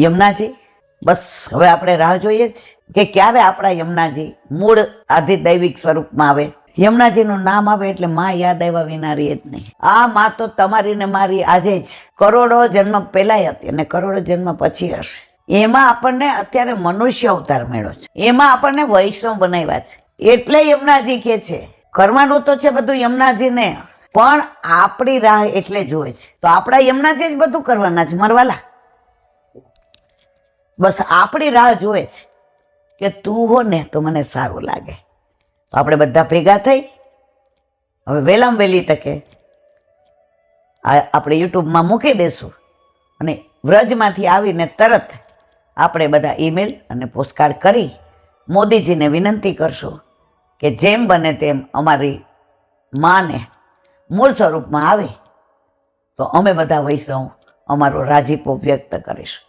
યમુનાજી બસ હવે આપણે રાહ જોઈએ જ કે ક્યારે આપણા યમુનાજી મૂળ આધિદૈવિક સ્વરૂપમાં આવે. યમુનાજીનું નામ આવે એટલે માં યાદ આવ્યા વિના રહે જ નહીં. આ માં તો તમારી ને મારી આજે જ કરોડો જન્મ પહેલાય હતી અને કરોડો જન્મ પછી હશે. એમાં આપણને અત્યારે મનુષ્ય અવતાર મળ્યો છે, એમાં આપણને વૈષ્ણવ બનાવ્યા છે. એટલે યમુનાજી કે છે કરવાનું તો છે બધું યમુનાજીને, પણ આપણી રાહ એટલે જોવે છે. તો આપણા યમુનાજી જ બધું કરવાના છે મરવાલા. બસ આપણી રાહ જોવે છે કે તું હો ને તો મને સારું લાગે. તો આપણે બધા ભેગા થઈ હવે વહેલામાં વહેલી તકે આપણે યુટ્યુબમાં મૂકી દઈશું અને વ્રજમાંથી આવીને તરત આપણે બધા ઈમેલ અને પોસ્ટકાર્ડ કરી મોદીજીને વિનંતી કરશું કે જેમ બને તેમ અમારી માને મૂળ સ્વરૂપમાં આવે તો અમે બધા વૈષ્ણવ અમારો રાજીપો વ્યક્ત કરીશું.